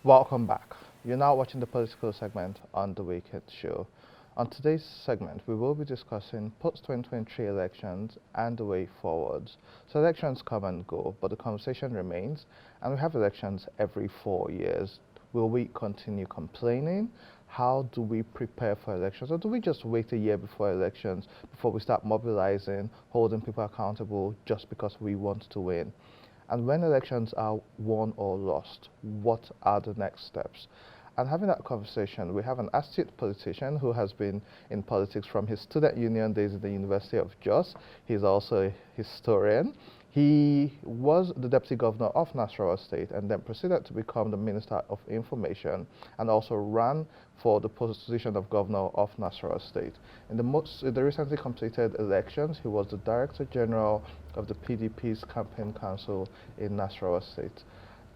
Welcome back. You're now watching the political segment on The Wicked Show. On today's segment, we will be discussing post-2023 elections and the way forwards. So elections come and go, but the conversation remains, and we have elections every 4 years. Will we continue complaining? How do we prepare for elections? Or do we just wait a year before elections before we start mobilizing, holding people accountable just because we want to win? And when elections are won or lost, what are the next steps? And having that conversation, we have an astute politician who has been in politics from his student union days at the University of Jos. He's also a historian. He was the deputy governor of Nasarawa State and then proceeded to become the Minister of Information and also ran for the position of governor of Nasarawa State. In the recently completed elections, he was the Director General of the PDP's Campaign Council in Nasarawa State.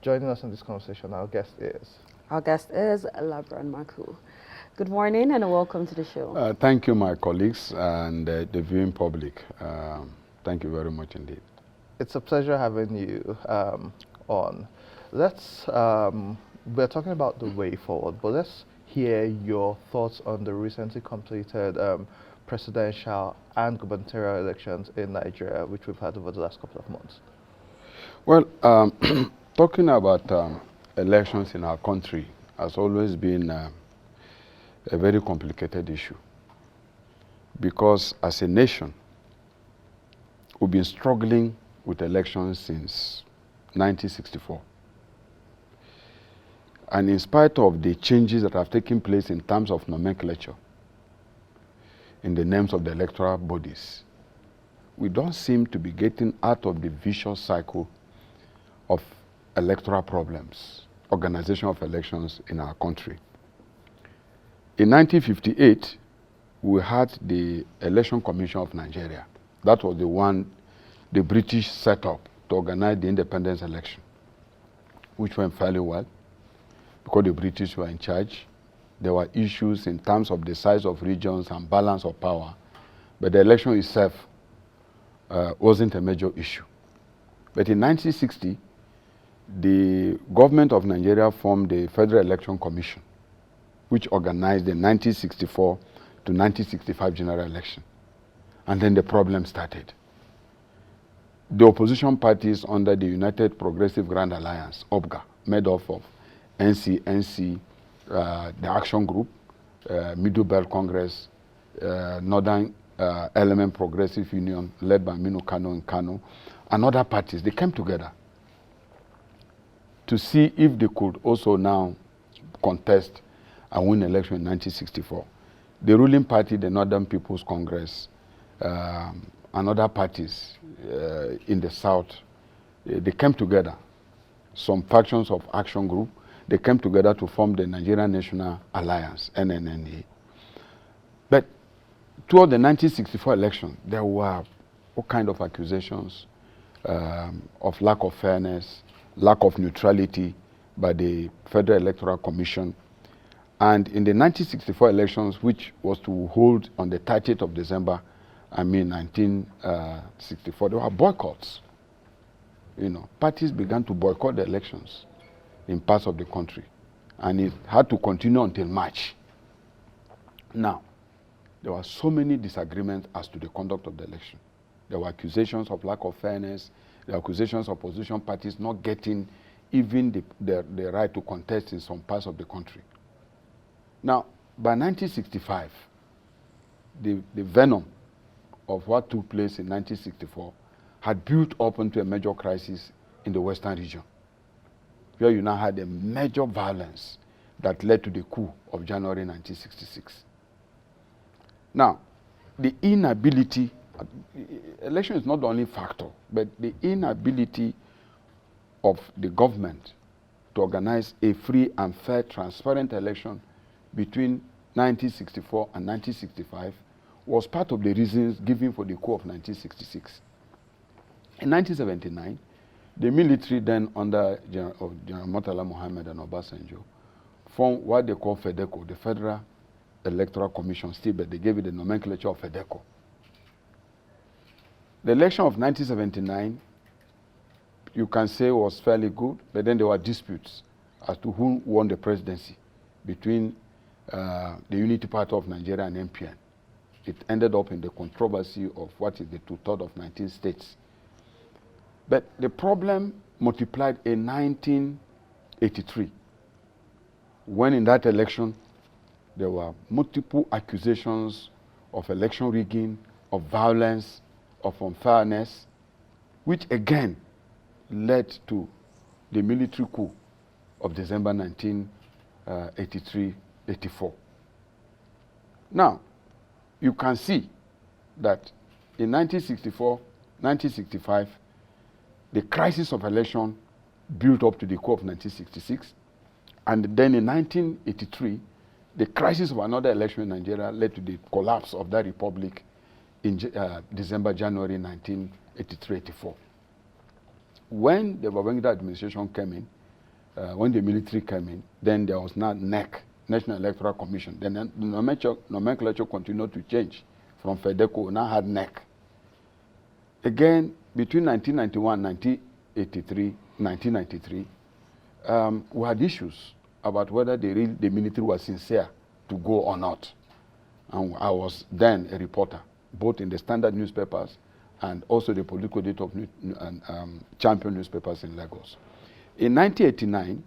Joining us in this conversation, our guest is Labaran Maku. Good morning and welcome to the show. Thank you, my colleagues and the viewing public. Thank you very much indeed. It's a pleasure having you on. We're talking about the way forward, but let's hear your thoughts on the recently completed presidential and gubernatorial elections in Nigeria, which we've had over the last couple of months. Well, talking about elections in our country has always been a very complicated issue because as a nation, we've been struggling with elections since 1964. And in spite of the changes that have taken place in terms of nomenclature, in the names of the electoral bodies, we don't seem to be getting out of the vicious cycle of electoral problems, organization of elections in our country. In 1958, we had the Election Commission of Nigeria. That was the one the British set up to organize the independence election, which went fairly well because the British were in charge. There were issues in terms of the size of regions and balance of power, but the election itself wasn't a major issue. But in 1960, the government of Nigeria formed the Federal Election Commission, which organized the 1964 to 1965 general election. And then the problem started. The opposition parties under the United Progressive Grand Alliance, OPGA, made up of NC, the Action Group, Middle Belt Congress, Northern Element Progressive Union, led by Minu Kano in Kano, and other parties, they came together to see if they could also now contest and win election in 1964. The ruling party, the Northern People's Congress, and other parties in the South, they came together. Some factions of Action Group, they came together to form the Nigerian National Alliance, NNNA. But toward the 1964 election, there were all kinds of accusations of lack of fairness, lack of neutrality by the Federal Electoral Commission. And in the 1964 elections, which was to hold on the 30th of December, 1964, there were boycotts. Parties began to boycott the elections in parts of the country. And it had to continue until March. Now, there were so many disagreements as to the conduct of the election. There were accusations of lack of fairness. There were accusations of opposition parties not getting even the right to contest in some parts of the country. Now, by 1965, the venom of what took place in 1964 had built up into a major crisis in the Western region, where you now had a major violence that led to the coup of January 1966. Now, the inability, election is not the only factor, but the inability of the government to organize a free and fair, transparent election between 1964 and 1965 was part of the reasons given for the coup of 1966. In 1979, the military then under General Murtala Mohammed and Obasanjo formed what they call FEDECO, the Federal Electoral Commission, still, but they gave it the nomenclature of FEDECO. The election of 1979, you can say, was fairly good, but then there were disputes as to who won the presidency between the Unity Party of Nigeria and MPN. It ended up in the controversy of what is the two-thirds of 19 states. But the problem multiplied in 1983, when in that election there were multiple accusations of election rigging, of violence, of unfairness, which again led to the military coup of December 1983-84. Now, you can see that in 1964, 1965, the crisis of election built up to the coup of 1966. And then in 1983, the crisis of another election in Nigeria led to the collapse of that republic in December, January 1983-84. When the Babangida administration came in, when the military came in, then there was now NEC, National Electoral Commission. Then the nomenclature continued to change from FEDECO, now had NEC. Again, between 1991 and 1993, we had issues about whether the military was sincere to go or not. And I was then a reporter, both in the standard newspapers and also the political editor of champion newspapers in Lagos. In 1989,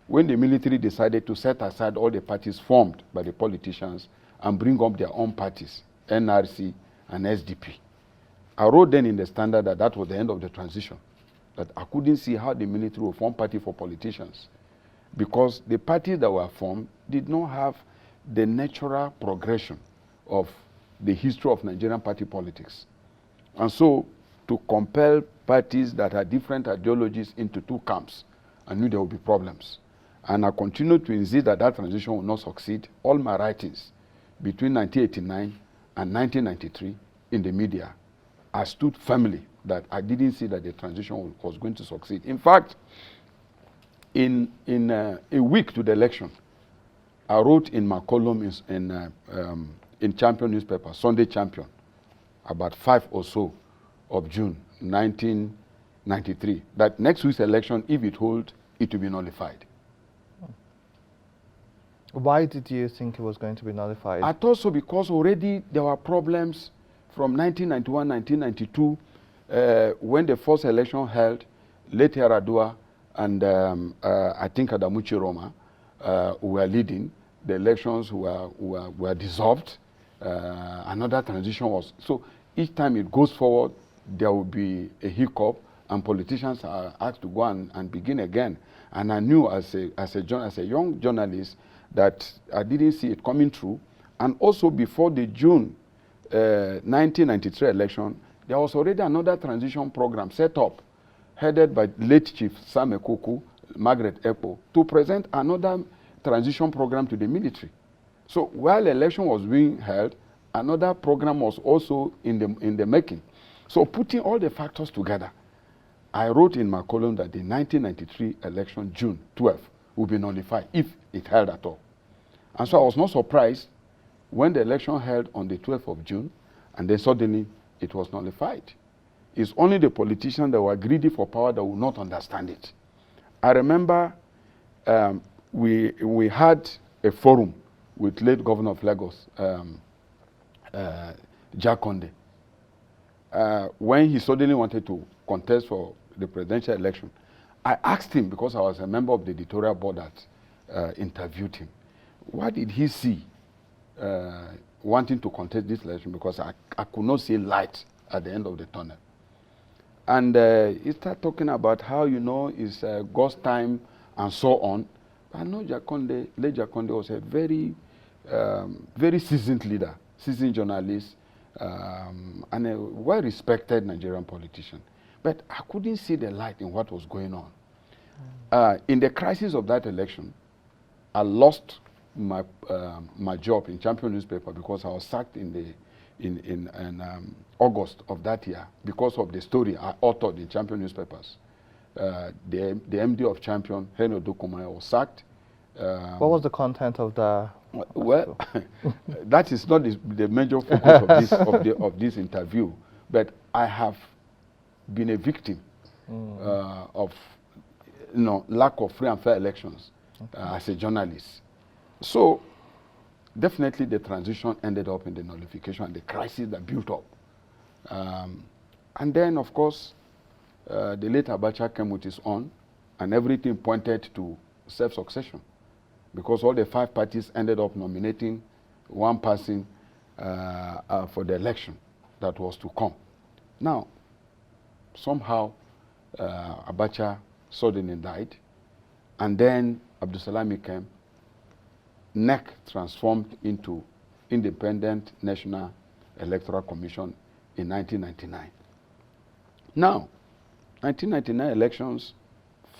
when the military decided to set aside all the parties formed by the politicians and bring up their own parties, NRC and SDP, I wrote then in the Standard that that was the end of the transition, that I couldn't see how the military would form party for politicians, because the parties that were formed did not have the natural progression of the history of Nigerian party politics. And so, to compel parties that had different ideologies into two camps, I knew there would be problems. And I continued to insist that that transition would not succeed. All my writings between 1989 and 1993 in the media, I stood firmly that I didn't see that the transition was going to succeed. In fact, in a week to the election, I wrote in my column in Champion newspaper, Sunday Champion, about 5 or so of June 1993, that next week's election, if it holds, it will be nullified. Why did you think it was going to be nullified? I thought so because already there were problems from 1991, 1992, when the first election held, late Yaradua and I think Adamuchi Roma were leading. The elections were dissolved. Another transition was. So each time it goes forward, there will be a hiccup, and politicians are asked to go and begin again. And I knew as a young journalist that I didn't see it coming through. And also before the June 1993 election, there was already another transition program set up, headed by late Chief Sam Ekuku, Margaret Ekpo, to present another transition program to the military. So while election was being held, another program was also in the making. So putting all the factors together, I wrote in my column that the 1993 election, June 12th, would be nullified if it held at all. And so I was not surprised when the election held on the 12th of June, and then suddenly it was nullified. It's only the politicians that were greedy for power that would not understand it. I remember we had a forum with late Governor of Lagos, Jack Conde, when he suddenly wanted to contest for the presidential election. I asked him, because I was a member of the editorial board that interviewed him, what did he see wanting to contest this election, because I could not see light at the end of the tunnel. And he started talking about how, it's God's time and so on. I know late Jack Conde was a very, very seasoned leader, seasoned journalist, and a well-respected Nigerian politician. But I couldn't see the light in what was going on. In the crisis of that election, I lost my job in Champion newspaper because I was sacked in August of that year because of the story I authored in Champion newspapers. The MD of Champion, Henry Odukomaya, was sacked. What was the content of the? Well, that is not the major focus of this interview, but I have been a victim of lack of free and fair elections as a journalist. So definitely the transition ended up in the nullification and the crisis that built up. And then, of course, the late Abacha came with his own, and everything pointed to self-succession, because all the 5 parties ended up nominating one person for the election that was to come. Now, somehow, Abacha suddenly died, and then Abdulsalami came. NEC transformed into Independent National Electoral Commission in 1999. Now, 1999 elections,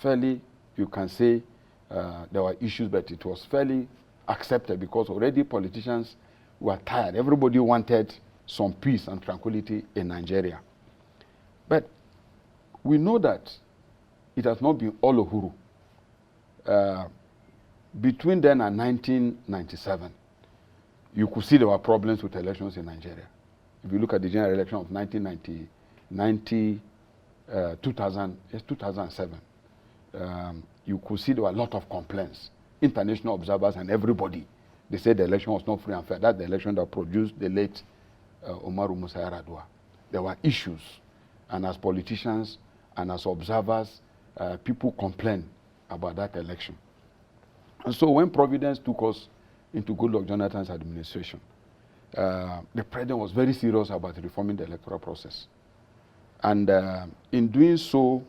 fairly, you can say there were issues, but it was fairly accepted because already politicians were tired. Everybody wanted some peace and tranquility in Nigeria. But we know that it has not been all uhuru. Between then and 1997, you could see there were problems with elections in Nigeria. If you look at the general election of 2007, you could see there were a lot of complaints. International observers and everybody, they said the election was not free and fair. That's the election that produced the late Umaru Musa Yar'Adua. There were issues, and as politicians and as observers, people complained about that election. And so when Providence took us into Goodluck Jonathan's administration, the president was very serious about reforming the electoral process. And in doing so,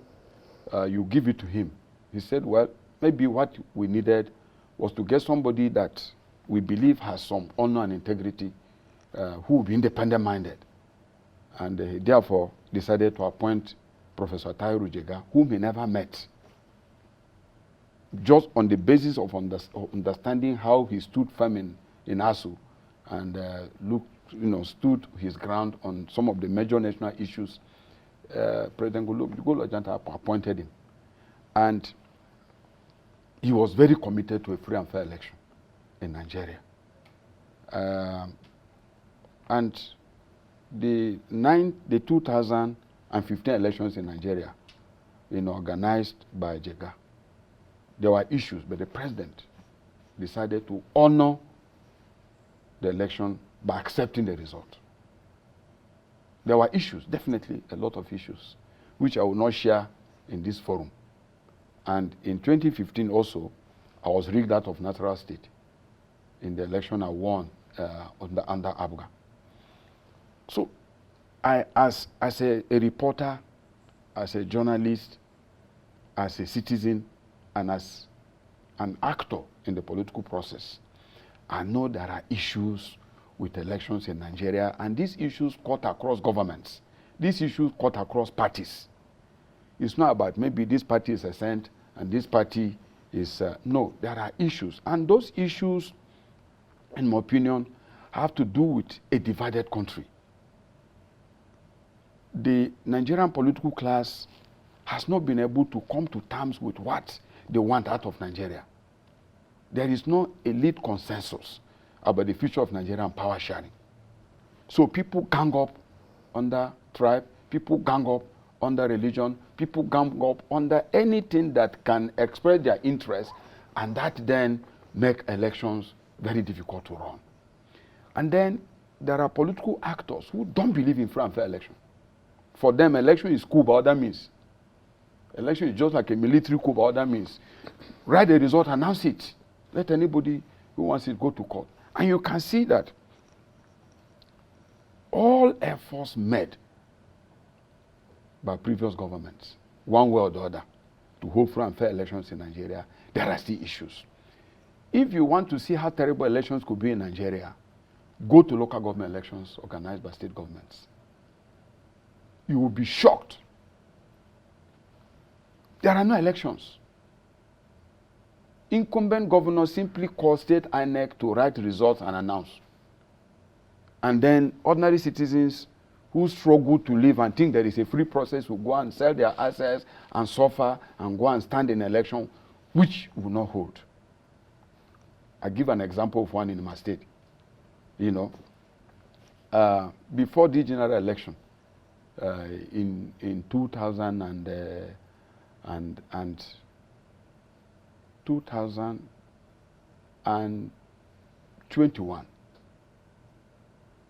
you give it to him. He said, well, maybe what we needed was to get somebody that we believe has some honor and integrity, who will be independent-minded. And he therefore decided to appoint Professor Tahiru Jega, whom he never met, just on the basis of understanding how he stood firm in ASU and stood his ground on some of the major national issues. President Goodluck Jonathan appointed him, and he was very committed to a free and fair election in Nigeria. And the 2015 elections in Nigeria, organized by Jega, there were issues, but the president decided to honor the election by accepting the result. There were issues, definitely a lot of issues, which I will not share in this forum. And in 2015 also, I was rigged out of Natural State in the election I won under Abga. So I, as a reporter, as a journalist, as a citizen, and as an actor in the political process, I know there are issues with elections in Nigeria, and these issues cut across governments. These issues cut across parties. It's not about maybe this party is a saint and this party is... no, there are issues. And those issues, in my opinion, have to do with a divided country. The Nigerian political class has not been able to come to terms with what they want out of Nigeria. There is no elite consensus about the future of Nigerian power sharing. So people gang up under tribe, people gang up under religion, people gang up under anything that can express their interest, and that then make elections very difficult to run. And then there are political actors who don't believe in free and fair election. For them, election is coup by other means. Election is just like a military coup by other means. Write the result, announce it. Let anybody who wants it go to court. And you can see that all efforts made by previous governments, one way or the other, to hold free and fair elections in Nigeria, there are still issues. If you want to see how terrible elections could be in Nigeria, go to local government elections organized by state governments. You will be shocked. There are no elections. Incumbent governors simply call state INEC to write results and announce. And then ordinary citizens who struggle to live and think there is a free process will go and sell their assets and suffer and go and stand in an election which will not hold. I give an example of one in my state. Before the general election in 2012, 2021,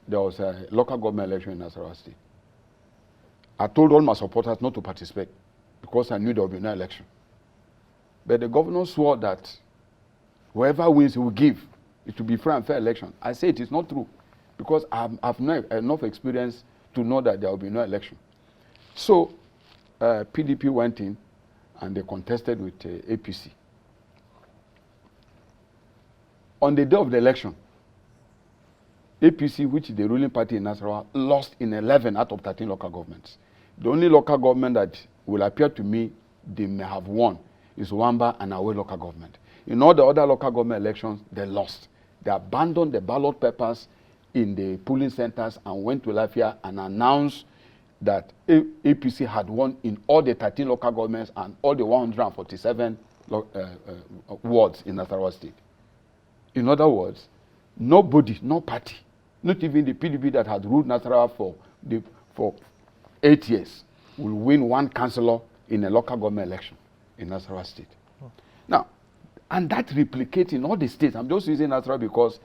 there was a local government election in Nasarawa State. I told all my supporters not to participate because I knew there would be no election. But the governor swore that whoever wins, he will give. It will be free and fair election. I say it is not true because I've not enough experience to know that there will be no election. So PDP went in and they contested with APC. On the day of the election, APC, which is the ruling party in Nasarawa, lost in 11 out of 13 local governments. The only local government that will appear to me they may have won is Wamba and Awe local government. In all the other local government elections, they lost. They abandoned the ballot papers in the polling centers and went to Lafia and announced that APC had won in all the 13 local governments and all the 147 wards in Nasarawa State. In other words, nobody, no party, not even the PDP that had ruled Nasarawa for 8 years, will win one councillor in a local government election in Nasarawa State. Oh. Now, and that replicates in all the states. I'm just using Nasarawa because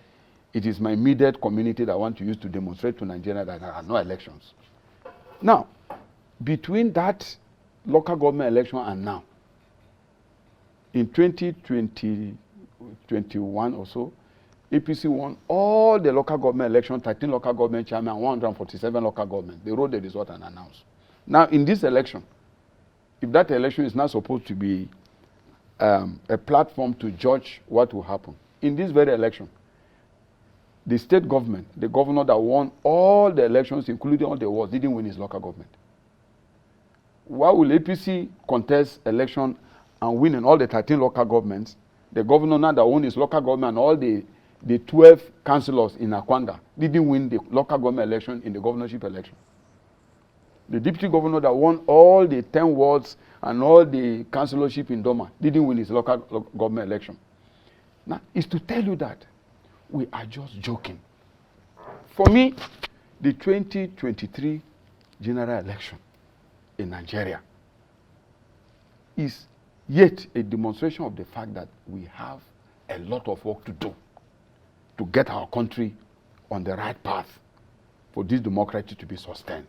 it is my immediate community that I want to use to demonstrate to Nigeria that there are no elections. Now, between that local government election and now, in 2021 or so, APC won all the local government elections, 13 local government chairmen, 147 local government. They wrote the result and announced. Now, in this election, if that election is not supposed to be a platform to judge what will happen, in this very election, the state government, the governor that won all the elections, including all the wards, didn't win his local government. Why will APC contest election and win in all the 13 local governments? The governor now that won his local government and all the 12 councillors in Akwanga didn't win the local government election in the governorship election. The deputy governor that won all the 10 wards and all the councillorship in Doma didn't win his local government election. Now, it's to tell you that we are just joking. For me, the 2023 general election in Nigeria is yet a demonstration of the fact that we have a lot of work to do to get our country on the right path for this democracy to be sustained.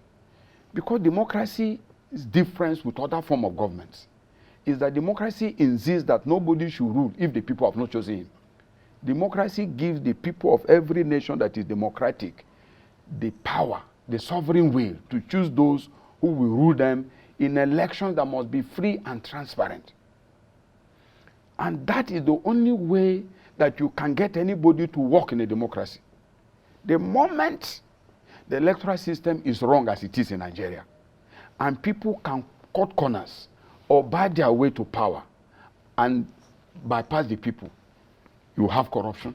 Because democracy's difference with other forms of governments is that democracy insists that nobody should rule if the people have not chosen him. Democracy gives the people of every nation that is democratic the power, the sovereign will to choose those who will rule them in elections that must be free and transparent. And that is the only way that you can get anybody to work in a democracy. The moment the electoral system is wrong as it is in Nigeria, and people can cut corners or buy their way to power and bypass the people, you have corruption,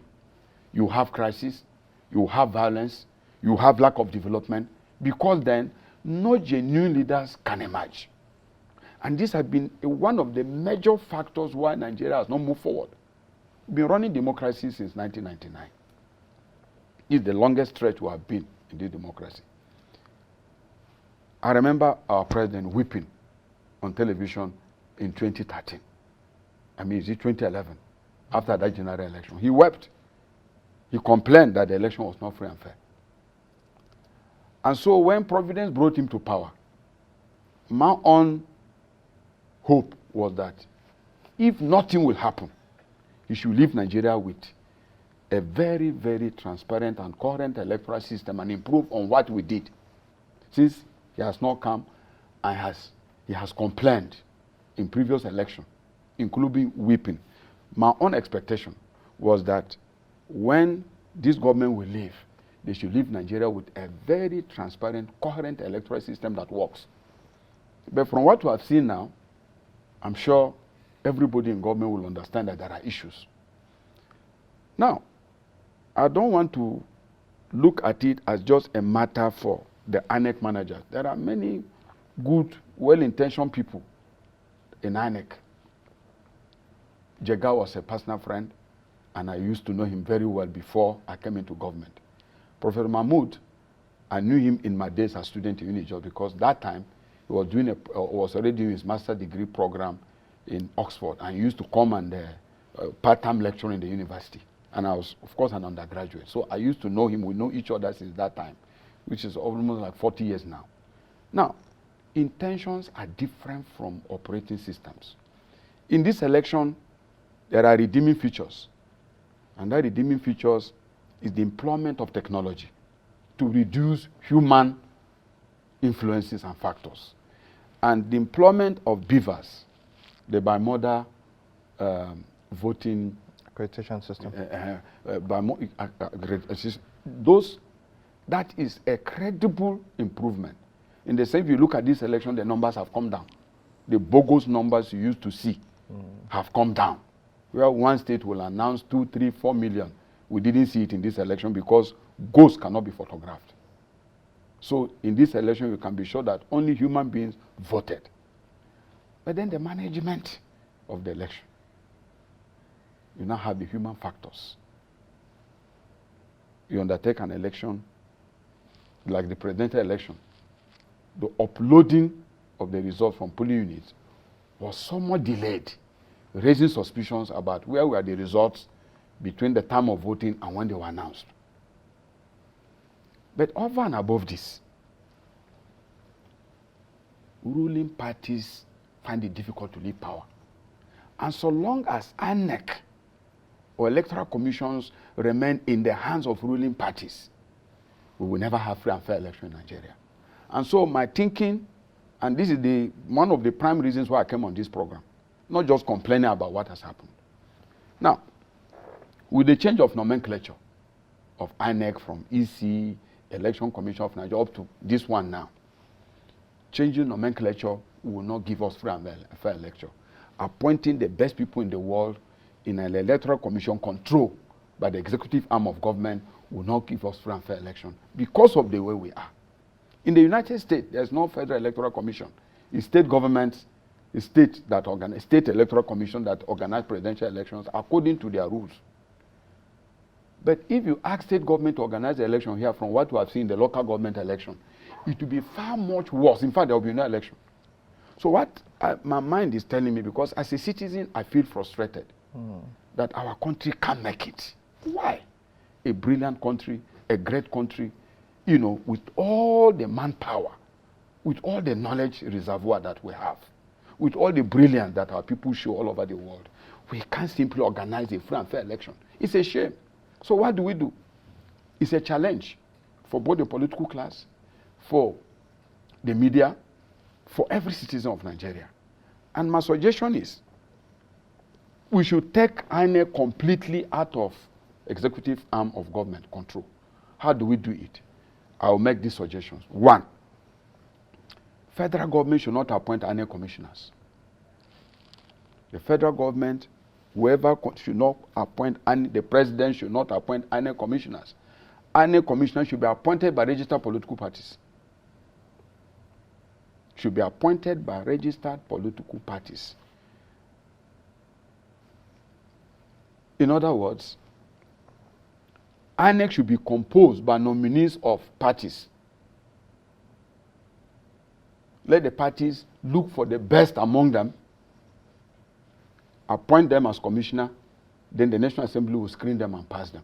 you have crisis, you have violence, you have lack of development, because then no genuine leaders can emerge. And this has been one of the major factors why Nigeria has not moved forward. We've been running democracy since 1999. It's the longest stretch we have been in this democracy. I remember our president weeping on television in 2013. I mean, is it 2011? After that general election. He wept. He complained that the election was not free and fair. And so when Providence brought him to power, my own hope was that if nothing will happen, he should leave Nigeria with a very, very transparent and coherent electoral system and improve on what we did. Since he has not come and he has complained in previous election, including weeping, my own expectation was that when this government will leave, they should leave Nigeria with a very transparent, coherent electoral system that works. But from what we have seen now, I'm sure everybody in government will understand that there are issues. Now, I don't want to look at it as just a matter for the INEC managers. There are many good, well-intentioned people in INEC. Jega was a personal friend, and I used to know him very well before I came into government. Professor Mahmoud, I knew him in my days as student in Unijos because that time he was already doing his master's degree program in Oxford, and he used to come and part-time lecturer in the university. And I was, of course, an undergraduate. So I used to know him. We know each other since that time, which is almost like 40 years now. Now, intentions are different from operating systems. In this election, there are redeeming features. And that redeeming features is the employment of technology to reduce human influences and factors. And the employment of beavers, the bimodal voting Accreditation system. That is a credible improvement. In the same, if you look at this election, the numbers have come down. The bogus numbers you used to see have come down. Where one state will announce 2, 3, 4 million. We didn't see it in this election because ghosts cannot be photographed. So in this election, you can be sure that only human beings voted. But then the management of the election, you now have the human factors. You undertake an election, like the presidential election. The uploading of the results from polling units was somewhat delayed, raising suspicions about where were the results between the time of voting and when they were announced. But over and above this, ruling parties find it difficult to leave power. And so long as INEC or electoral commissions remain in the hands of ruling parties, we will never have free and fair election in Nigeria. And so my thinking, and this is one of the prime reasons why I came on this program, not just complaining about what has happened. Now, with the change of nomenclature of INEC from EC, Election Commission of Nigeria, up to this one now, changing nomenclature will not give us free and fair election. Appointing the best people in the world in an electoral commission controlled by the executive arm of government will not give us free and fair election because of the way we are. In the United States, there's no federal electoral commission. It's state governments, state electoral commission that organize presidential elections according to their rules. But if you ask state government to organize the election here from what we have seen in the local government election, it will be far much worse. In fact, there will be no election. So what my mind is telling me, because as a citizen, I feel frustrated that our country can't make it. Why? A brilliant country, a great country, with all the manpower, with all the knowledge reservoir that we have, with all the brilliance that our people show all over the world, we can't simply organize a free and fair election. It's a shame. So what do? It's a challenge for both the political class, for the media, for every citizen of Nigeria. And my suggestion is, we should take INEC completely out of executive arm of government control. How do we do it? I'll make these suggestions. 1, federal government should not appoint INEC commissioners. The federal government, whoever should not appoint, the president should not appoint INEC commissioners. INEC commissioners should be appointed by registered political parties. Should be appointed by registered political parties. In other words, INEC should be composed by nominees of parties. Let the parties look for the best among them, appoint them as commissioner, then the National Assembly will screen them and pass them.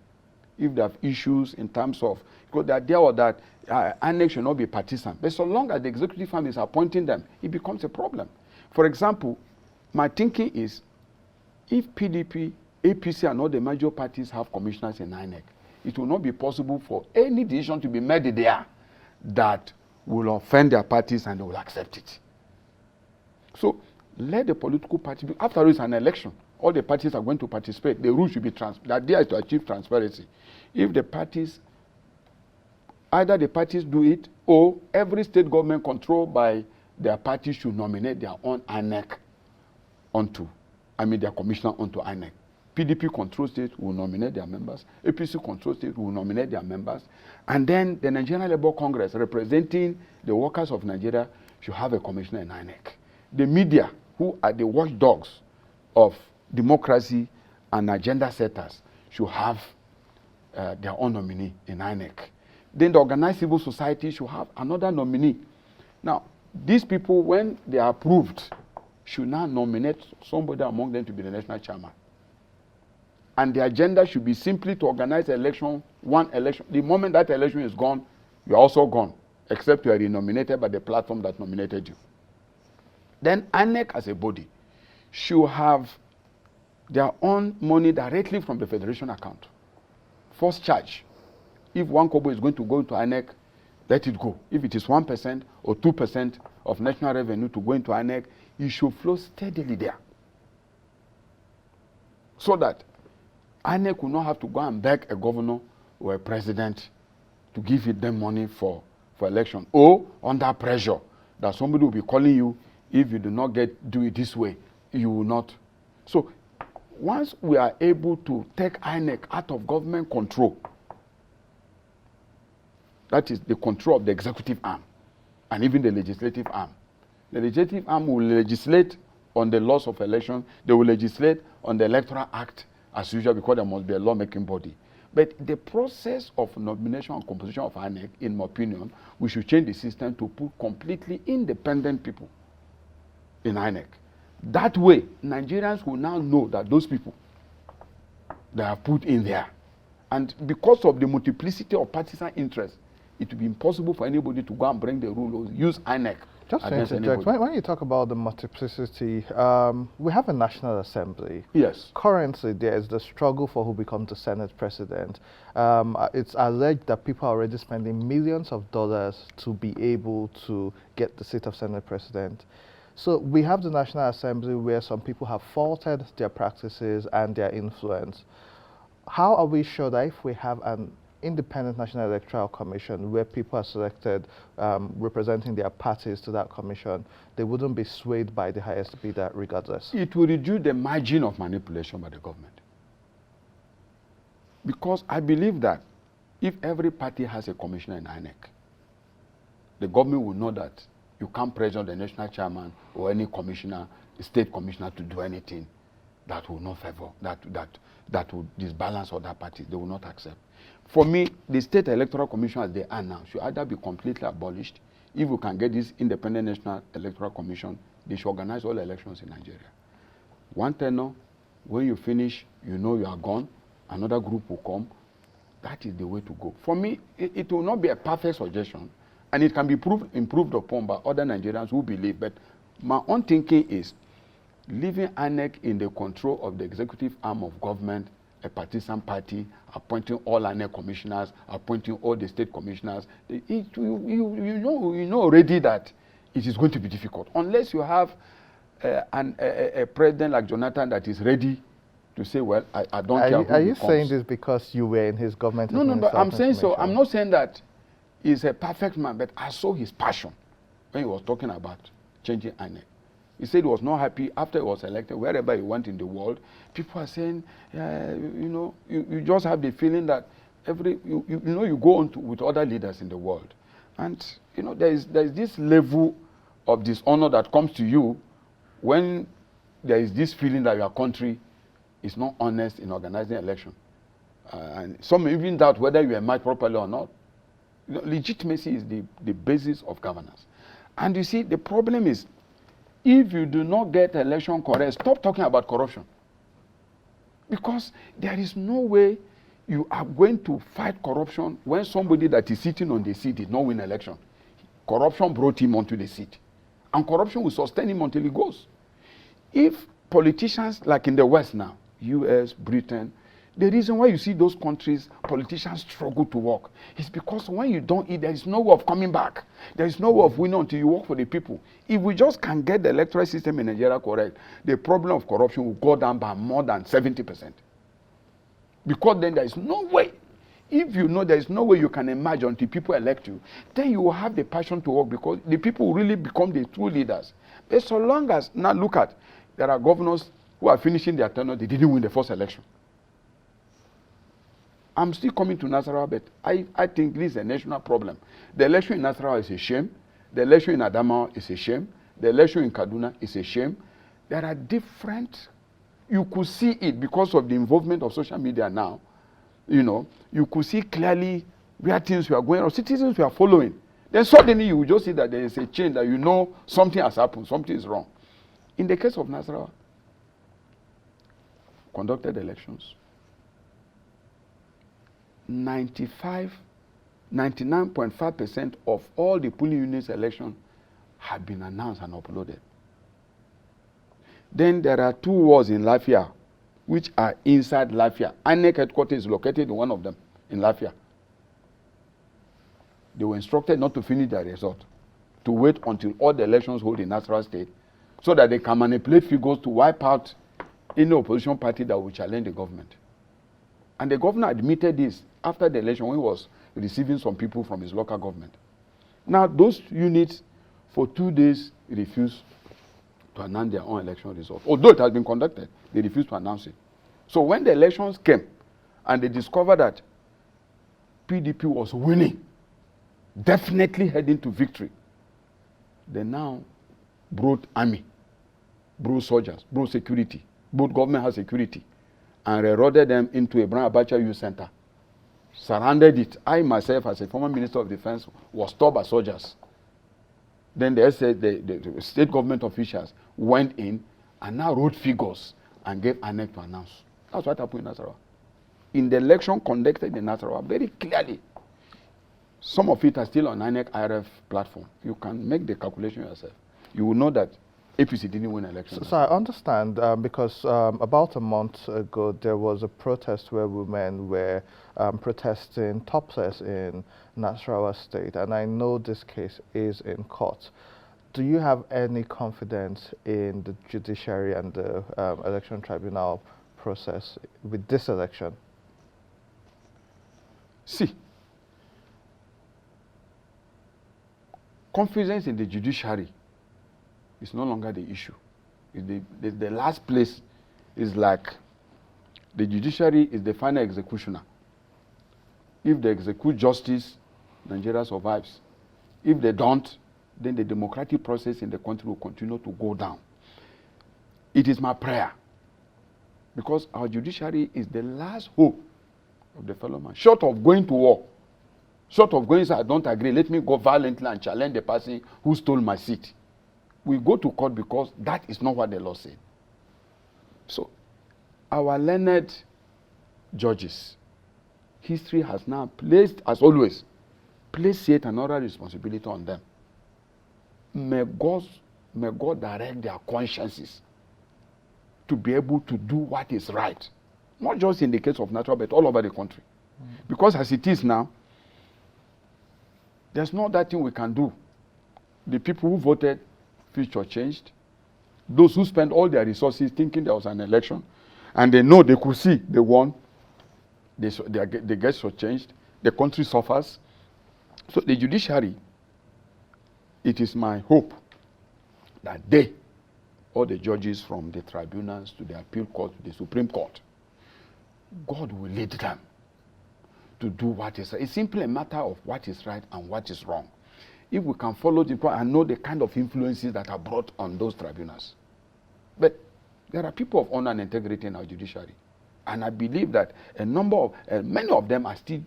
If they have issues in terms of, because the idea was that INEC should not be partisan. But so long as the executive arm is appointing them, it becomes a problem. For example, my thinking is, if PDP, APC and all the major parties have commissioners in INEC, it will not be possible for any decision to be made there that will offend their parties and they will accept it. So let the political party, after all, it's an election. All the parties are going to participate. The rule should be the idea is to achieve transparency. If the parties, either the parties do it or every state government controlled by their party should nominate their own INEC their commissioner onto INEC. PDP control state will nominate their members. APC control state will nominate their members. And then the Nigerian Labour Congress, representing the workers of Nigeria, should have a commissioner in INEC. The media, who are the watchdogs of democracy and agenda setters, should have their own nominee in INEC. Then the organized civil society should have another nominee. Now, these people, when they are approved, should now nominate somebody among them to be the national chairman. And the agenda should be simply to organize election, one election. The moment that election is gone, you're also gone, except you are renominated by the platform that nominated you. Then INEC as a body should have their own money directly from the federation account. First charge. If 1 kobo is going to go into INEC, let it go. If it is 1% or 2% of national revenue to go into INEC, it should flow steadily there. So that INEC will not have to go and beg a governor or a president to give it them money for election. Or under pressure that somebody will be calling you, if you do not do it this way, you will not. So once we are able to take INEC out of government control, that is the control of the executive arm and even the legislative arm. The legislative arm will legislate on the laws of election. They will legislate on the Electoral Act as usual, because there must be a lawmaking body. But the process of nomination and composition of INEC, in my opinion, we should change the system to put completely independent people in INEC. That way, Nigerians will now know that those people they are put in there. And because of the multiplicity of partisan interests, it will be impossible for anybody to go and bring the rule or use INEC. Just to interject, when you talk about the multiplicity, we have a National Assembly. Yes. Currently, there is the struggle for who becomes the Senate president. It's alleged that people are already spending millions of dollars to be able to get the seat of Senate president. So we have the National Assembly where some people have faulted their practices and their influence. How are we sure that if we have an independent National Electoral Commission where people are selected representing their parties to that commission, they wouldn't be swayed by the highest bidder regardless? It will reduce the margin of manipulation by the government. Because I believe that if every party has a commissioner in INEC, the government will know that you can't pressure the national chairman or any commissioner, state commissioner, to do anything that will not favor, that will disbalance other parties. They will not accept. For me, the State Electoral Commission as they are now should either be completely abolished. If we can get this independent National Electoral Commission, they should organize all elections in Nigeria. One tenor, when you finish, you know you are gone, another group will come. That is the way to go. For me, it will not be a perfect suggestion, and it can be improved upon by other Nigerians who believe. But my own thinking is leaving INEC in the control of the executive arm of government, a partisan party, appointing all INEC commissioners, appointing all the state commissioners. You know already that it is going to be difficult. Unless you have a president like Jonathan that is ready to say, well, I don't care who Are you becomes. saying this because you were in his government? No, but I'm saying so. I'm not saying that he's a perfect man, but I saw his passion when he was talking about changing INEC. He said he was not happy after he was elected. Wherever he went in the world, people are saying, you just have the feeling that you go on with other leaders in the world. And, there is this level of dishonor that comes to you when there is this feeling that your country is not honest in organizing election. And some even doubt whether you emerge properly or not. Legitimacy is the basis of governance. And you see, the problem is, if you do not get election correct, stop talking about corruption. Because there is no way you are going to fight corruption when somebody that is sitting on the seat did not win election. Corruption brought him onto the seat. And corruption will sustain him until he goes. If politicians, like in the West now, US, Britain, the reason why you see those countries, politicians struggle to work, is because when you don't eat, there is no way of coming back. There is no way of winning until you work for the people. If we just can get the electoral system in Nigeria correct, the problem of corruption will go down by more than 70%. Because then there is no way. If you know there is no way you can emerge until people elect you, then you will have the passion to work because the people will really become the true leaders. But so long as, now look at, there are governors who are finishing their tenure, they didn't win the first election. I'm still coming to Nasarawa, but I think this is a national problem. The election in Nasarawa is a shame. The election in Adamawa is a shame. The election in Kaduna is a shame. There are different, you could see it because of the involvement of social media now. You could see clearly where things were going on. Citizens were following. Then suddenly you will just see that there is a change, that something has happened, something is wrong. In the case of Nasarawa, conducted elections, 99.5% of all the polling units election have been announced and uploaded. Then there are 2 wards in Lafia, which are inside Lafia. INEC headquarters is located in one of them, in Lafia. They were instructed not to finish their result, to wait until all the elections hold in Nasarawa State, so that they can manipulate figures to wipe out any opposition party that will challenge the government. And the governor admitted this after the election when he was receiving some people from his local government. Now, those units, for 2 days, refused to announce their own election results. Although it has been conducted, they refused to announce it. So when the elections came and they discovered that PDP was winning, definitely heading to victory, they now brought army, brought soldiers, brought security, both government has security, and rerouted them into a Brown Abacha Youth Center, surrounded it. I myself, as a former Minister of Defense, was stopped by soldiers. Then the state government officials went in and now wrote figures and gave INEC to announce. That's what happened in Nasarawa. In the election conducted in Nasarawa, very clearly, some of it are still on INEC IRF platform. You can make the calculation yourself. You will know that APC didn't win elections. So I understand because about a month ago there was a protest where women were protesting topless in Nasarawa State, and I know this case is in court. Do you have any confidence in the judiciary and the election tribunal process with this election? See, confidence in the judiciary is no longer the issue. The last place is like the judiciary is the final executioner. If they execute justice, Nigeria survives. If they don't, then the democratic process in the country will continue to go down. It is my prayer, because our judiciary is the last hope of the fellow man. Short of going to war, short of going, I don't agree, let me go violently and challenge the person who stole my seat. We go to court because that is not what the law said. So, our learned judges, history has now placed, as always, placed yet another responsibility on them. May God direct their consciences to be able to do what is right. Not just in the case of Nasarawa, but all over the country. Because as it is now, there's no other thing we can do. The people who voted, future changed. Those who spent all their resources thinking there was an election, and they know they could see they won, they get changed. The country suffers. So the judiciary, it is my hope that they, all the judges from the tribunals to the appeal court to the Supreme Court, God will lead them to do what is right. It's simply a matter of what is right and what is wrong. If we can follow the point and know the kind of influences that are brought on those tribunals. But there are people of honor and integrity in our judiciary. And I believe that many of them are still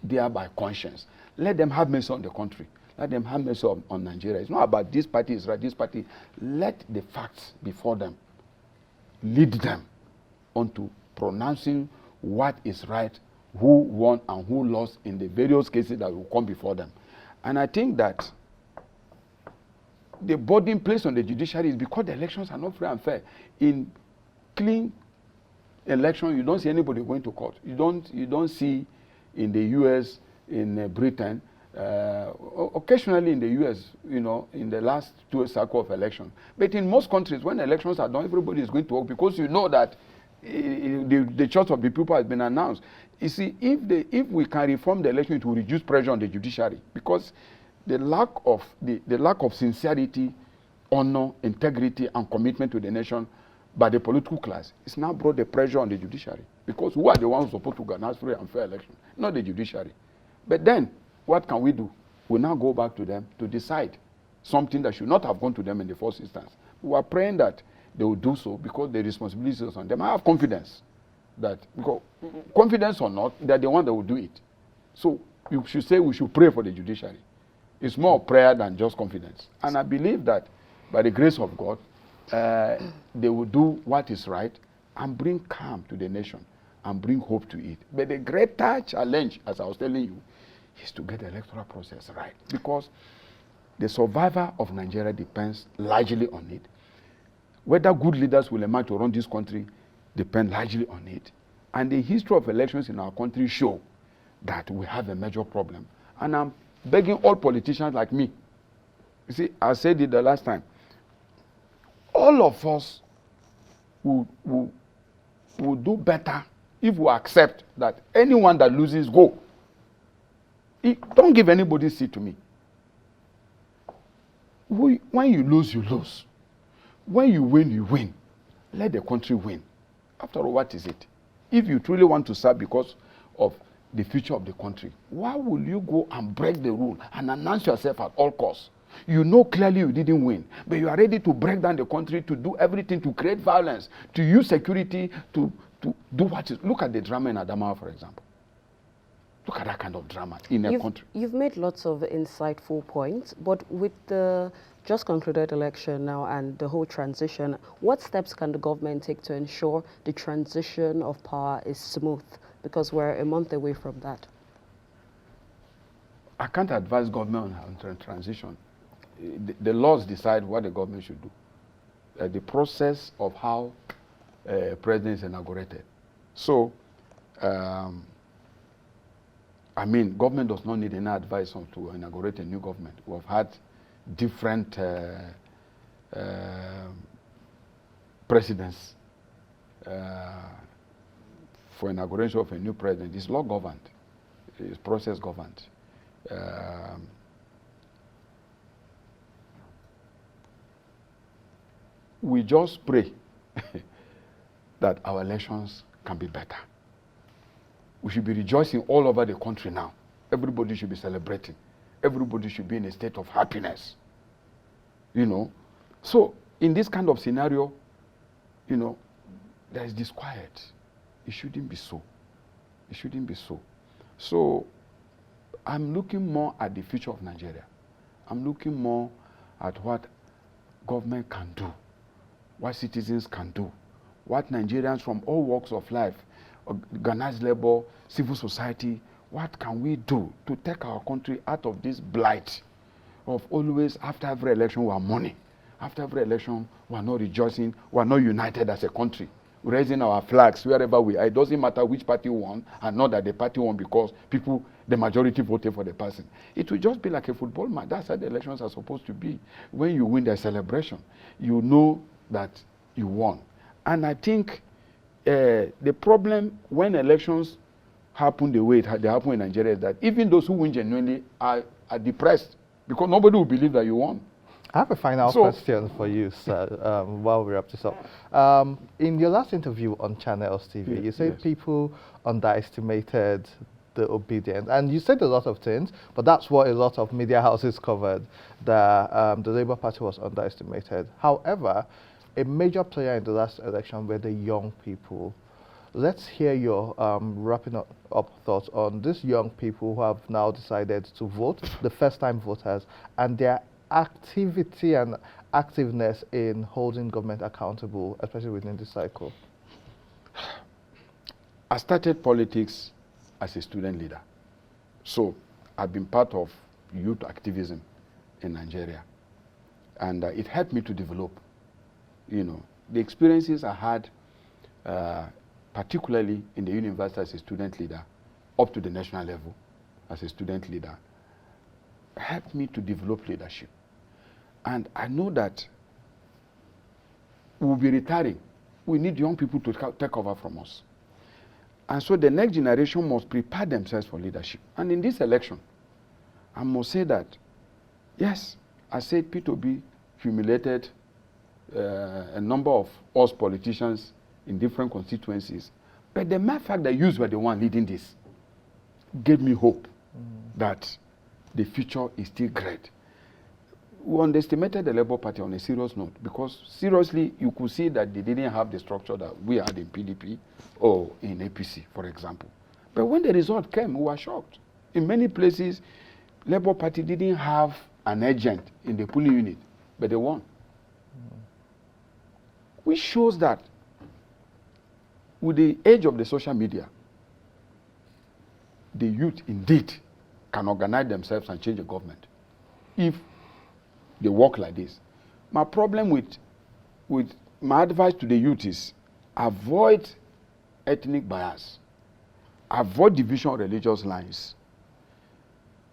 there by conscience. Let them have mercy on the country. Let them have mercy on Nigeria. It's not about this party is right, this party. Let the facts before them lead them onto pronouncing what is right, who won and who lost in the various cases that will come before them. And I think that the burden placed on the judiciary is because the elections are not free and fair. In clean election, you don't see anybody going to court. You don't see in the U.S., in Britain, occasionally in the U.S., in the last 2 cycles of election. But in most countries, when elections are done, everybody is going to work because you know that the choice of the people has been announced. You see, if we can reform the election, it will reduce pressure on the judiciary, because the lack of sincerity, honor, integrity, and commitment to the nation by the political class is now brought the pressure on the judiciary, because who are the ones supposed to organize free and fair election? Not the judiciary. But then, what can we do? We now go back to them to decide something that should not have gone to them in the first instance. We are praying that they will do so because the responsibility is on them. I have confidence that, because confidence or not, they're the one that will do it. So you should say we should pray for the judiciary. It's more prayer than just confidence. And I believe that by the grace of God, they will do what is right and bring calm to the nation and bring hope to it. But the greater challenge, as I was telling you, is to get the electoral process right. Because the survival of Nigeria depends largely on it. Whether good leaders will emerge to run this country depends largely on it. And the history of elections in our country show that we have a major problem. And I'm begging all politicians like me. You see, I said it the last time. All of us will do better if we accept that anyone that loses, go. Don't give anybody seat to me. When you lose, you lose. When you win, you win. Let the country win. After all, what is it? If you truly want to serve because of the future of the country, why will you go and break the rule and announce yourself at all costs? You know clearly you didn't win, but you are ready to break down the country, to do everything, to create violence, to use security, to do what is. Look at the drama in Adamawa, for example. Look at that kind of drama in a country. You've made lots of insightful points, but with the just concluded election now and the whole transition, what steps can the government take to ensure the transition of power is smooth? Because we're a month away from that. I can't advise government on transition. The laws decide what the government should do. The process of how president is inaugurated. So, I mean, government does not need any advice on to inaugurate a new government. We have had different presidents for inauguration of a new president. It's law governed. It's process governed. We just pray that our elections can be better. We should be rejoicing all over the country now. Everybody should be celebrating. Everybody should be in a state of happiness. You know? So, in this kind of scenario, you know, there is disquiet. It shouldn't be so. It shouldn't be so. So, I'm looking more at the future of Nigeria. I'm looking more at what government can do, what citizens can do, what Nigerians from all walks of life, organized labor, civil society, what can we do to take our country out of this blight of always after every election we are mourning. After every election we are not rejoicing, we are not united as a country, raising our flags wherever we are. It doesn't matter which party won, and not that the party won because people, the majority voted for the person. It will just be like a football match. That's how the elections are supposed to be. When you win the celebration, you know that you won. And I think the problem when elections happen the way they happen in Nigeria is that even those who win genuinely are depressed because nobody will believe that you won. I have a final question for you, sir, while we wrap this up. In your last interview on Channels TV, you said people underestimated the obedience. And you said a lot of things, but that's what a lot of media houses covered, that the Labour Party was underestimated. However, a major player in the last election were the young people. Let's hear your wrapping up thoughts on these young people who have now decided to vote, the first-time voters, and their activity and activeness in holding government accountable, especially within this cycle. I started politics as a student leader. So I've been part of youth activism in Nigeria. And it helped me to develop, you know, the experiences I had, particularly in the university as a student leader, up to the national level as a student leader, helped me to develop leadership. And I know that we'll be retiring. We need young people to take over from us. And so the next generation must prepare themselves for leadership. And in this election, I must say that, yes, I said P2B humiliated a number of us politicians in different constituencies. But the mere fact that you were the one leading this gave me hope that the future is still great. We underestimated the Labour Party on a serious note because seriously, you could see that they didn't have the structure that we had in PDP or in APC, for example. But when the result came, we were shocked. In many places, Labour Party didn't have an agent in the polling unit, but they won. Which shows that with the age of the social media, the youth indeed can organize themselves and change the government if they work like this. My problem with my advice to the youth is avoid ethnic bias, avoid division of religious lines.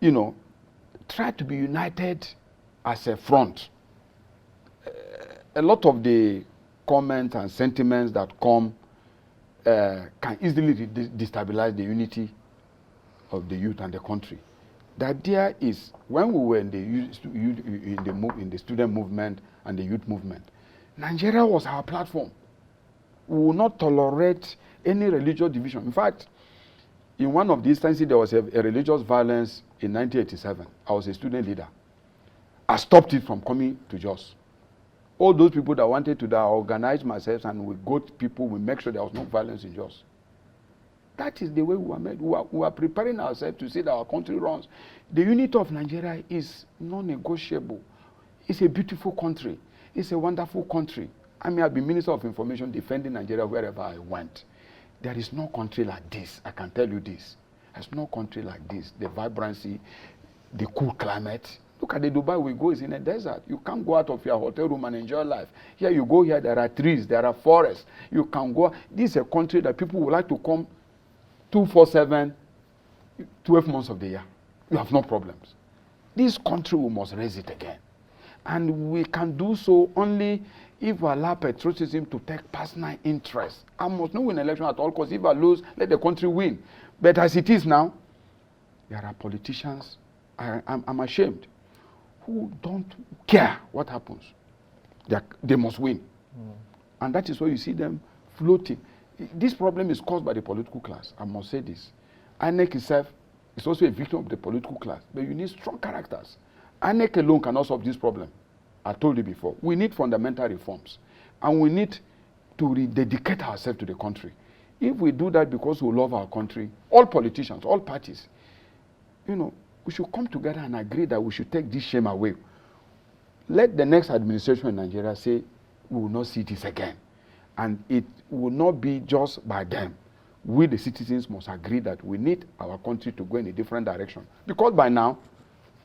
You know, try to be united as a front. A lot of the comments and sentiments that come can easily destabilize the unity of the youth and the country. The idea is, when we were in the student movement and the youth movement, Nigeria was our platform. We will not tolerate any religious division. In fact, in one of the instances, there was a religious violence in 1987. I was a student leader. I stopped it from coming to Jos. All those people that wanted to die, I organized myself, and we got people, we make sure there was no violence in Jos. That is the way we were made. We are preparing ourselves to see that our country runs. The unity of Nigeria is non-negotiable. It's a beautiful country. It's a wonderful country. I mean, I've been Minister of Information defending Nigeria wherever I went. There is no country like this. I can tell you this. There's no country like this. The vibrancy, the cool climate. Look at the Dubai we go, is in a desert. You can't go out of your hotel room and enjoy life. Here you go, here there are trees, there are forests. You can go. This is a country that people would like to come 247, 12 months of the year. You have no problems. This country, we must raise it again. And we can do so only if we allow patriotism to take personal interest. I must not win election at all costs. If I lose, let the country win. But as it is now, there are politicians, I'm ashamed, who don't care what happens. They must win. And that is why you see them floating. This problem is caused by the political class. I must say this. INEC itself is also a victim of the political class. But you need strong characters. INEC alone cannot solve this problem. I told you before. We need fundamental reforms. And we need to rededicate ourselves to the country. If we do that because we love our country, all politicians, all parties, you know, we should come together and agree that we should take this shame away. Let the next administration in Nigeria say, we will not see this again. And it will not be just by them. We, the citizens, must agree that we need our country to go in a different direction. Because by now,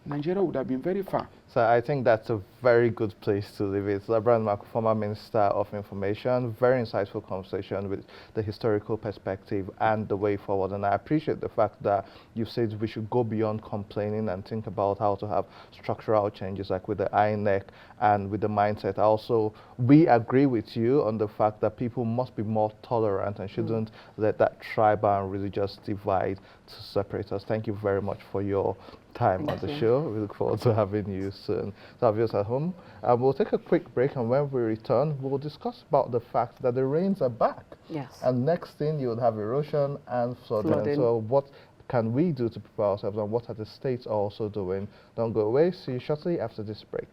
Nigeria would have been very far. So I think that's a very good place to leave it. Labaran Maku, former Minister of Information, very insightful conversation with the historical perspective and the way forward. And I appreciate the fact that you said we should go beyond complaining and think about how to have structural changes, like with the INEC and with the mindset. Also, we agree with you on the fact that people must be more tolerant and shouldn't let that tribal and religious divide to separate us. Thank you very much for your time on the show. We look forward to having you soon. So our viewers at home, we'll take a quick break, and when we return, we'll discuss about the fact that the rains are back. Yes. And next thing, you'll have erosion and flooding. So what can we do to prepare ourselves, and what are the states also doing? Don't go away. See you shortly after this break.